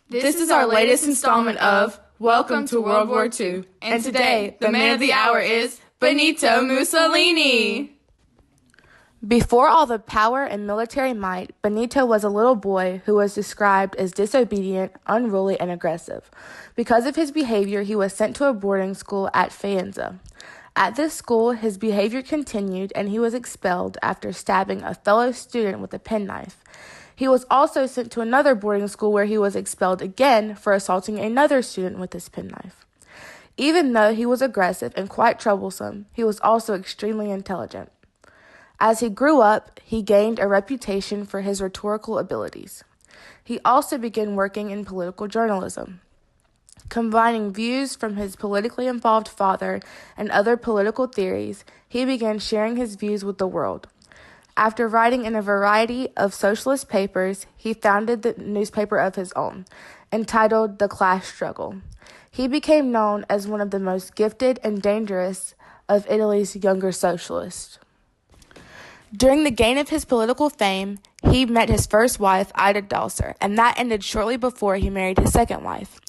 This is our latest installment of Welcome to World War II. And today, the man of the hour is Benito Mussolini. Before all the power and military might, Benito was a little boy who was described as disobedient, unruly, and aggressive. Because of his behavior, he was sent to a boarding school at Faenza. At this school, his behavior continued, and he was expelled after stabbing a fellow student with a penknife. He was also sent to another boarding school where he was expelled again for assaulting another student with his penknife. Even though he was aggressive and quite troublesome, he was also extremely intelligent. As he grew up, he gained a reputation for his rhetorical abilities. He also began working in political journalism. Combining views from his politically involved father and other political theories, he began sharing his views with the world. After writing in a variety of socialist papers, he founded the newspaper of his own, entitled The Class Struggle. He became known as one of the most gifted and dangerous of Italy's younger socialists. During the gain of his political fame, he met his first wife, Ida Dalser, and that ended shortly before he married his second wife.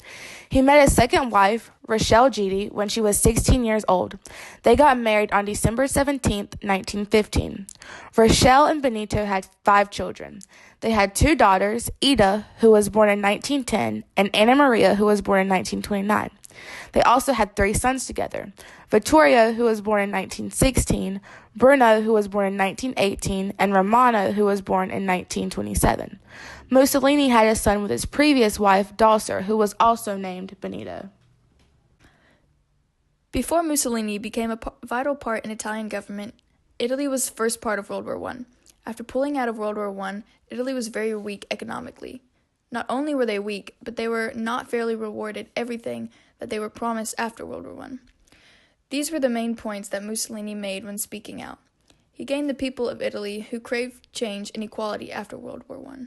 He met his second wife, Rochelle Gidi, when she was 16 years old. They got married on December 17, 1915. Rochelle and Benito had 5 children. They had 2 daughters, Ida, who was born in 1910, and Anna Maria, who was born in 1929. They also had 3 sons together, Vittorio, who was born in 1916, Bruno, who was born in 1918, and Romano, who was born in 1927. Mussolini had a son with his previous wife, Dalser, who was also named Benito. Before Mussolini became a vital part in Italian government, Italy was the first part of World War I. After pulling out of World War I, Italy was very weak economically. Not only were they weak, but they were not fairly rewarded everything that they were promised after World War I. These were the main points that Mussolini made when speaking out. He gained the people of Italy who craved change and equality after World War I.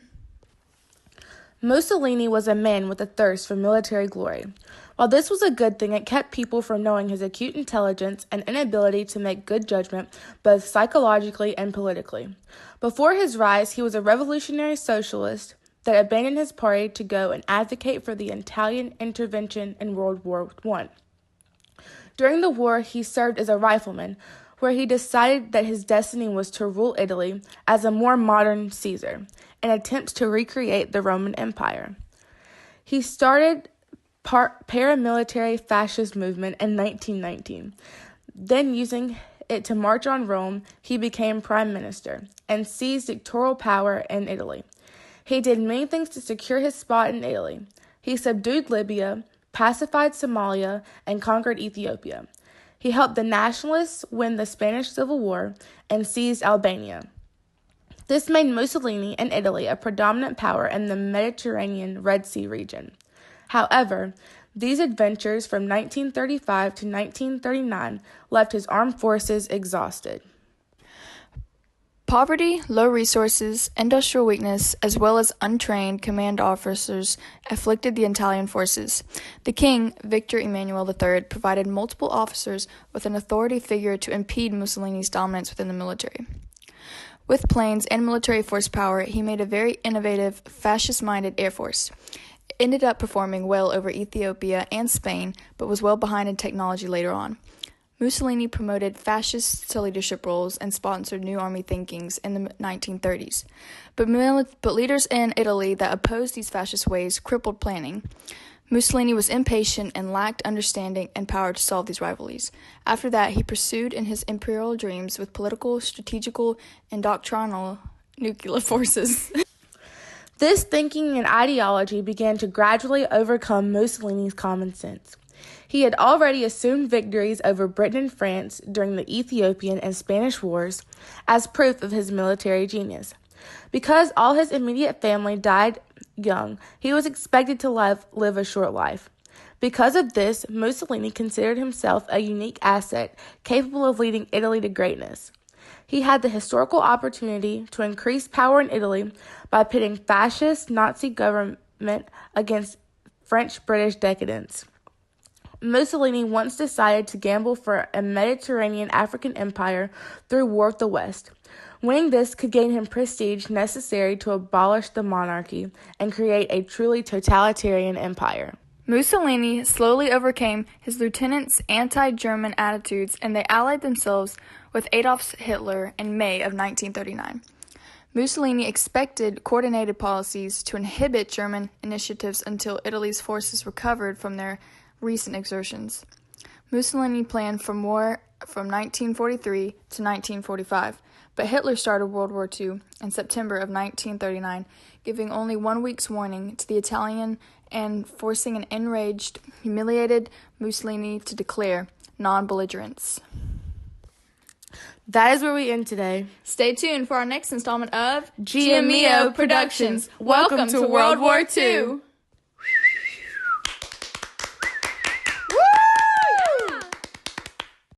Mussolini was a man with a thirst for military glory. While this was a good thing, it kept people from knowing his acute intelligence and inability to make good judgment, both psychologically and politically. Before his rise, he was a revolutionary socialist that abandoned his party to go and advocate for the Italian intervention in World War I. During the war, he served as a rifleman, where he decided that his destiny was to rule Italy as a more modern Caesar, in attempts to recreate the Roman Empire. He started paramilitary fascist movement in 1919. Then, using it to march on Rome, he became prime minister and seized dictatorial power in Italy. He did many things to secure his spot in Italy. He subdued Libya, pacified Somalia, and conquered Ethiopia. He helped the nationalists win the Spanish Civil War and seized Albania. This made Mussolini and Italy a predominant power in the Mediterranean Red Sea region. However, these adventures from 1935 to 1939 left his armed forces exhausted. Poverty, low resources, industrial weakness, as well as untrained command officers afflicted the Italian forces. The king, Victor Emmanuel III, provided multiple officers with an authority figure to impede Mussolini's dominance within the military. With planes and military force power, he made a very innovative, fascist-minded air force. It ended up performing well over Ethiopia and Spain, but was well behind in technology later on. Mussolini promoted fascists to leadership roles and sponsored new army thinkings in the 1930s. But leaders in Italy that opposed these fascist ways crippled planning. Mussolini was impatient and lacked understanding and power to solve these rivalries. After that, he pursued in his imperial dreams with political, strategical, and doctrinal nuclear forces. This thinking and ideology began to gradually overcome Mussolini's common sense. He had already assumed victories over Britain and France during the Ethiopian and Spanish wars as proof of his military genius. Because all his immediate family died young, he was expected to live a short life. Because of this, Mussolini considered himself a unique asset capable of leading Italy to greatness. He had the historical opportunity to increase power in Italy by pitting fascist Nazi government against French-British decadence. Mussolini once decided to gamble for a Mediterranean African empire through War of the West, Winning this could gain him prestige necessary to abolish the monarchy and create a truly totalitarian empire. Mussolini slowly overcame his lieutenants' anti-German attitudes, and they allied themselves with Adolf Hitler in May of 1939. Mussolini expected coordinated policies to inhibit German initiatives until Italy's forces recovered from their recent exertions. Mussolini planned for war from 1943 to 1945, but Hitler started World War II in September of 1939, giving only 1 week's warning to the Italian and forcing an enraged, humiliated Mussolini to declare non-belligerence. That is where we end today. Stay tuned for our next installment of Giovonnii Productions. Welcome to World War II.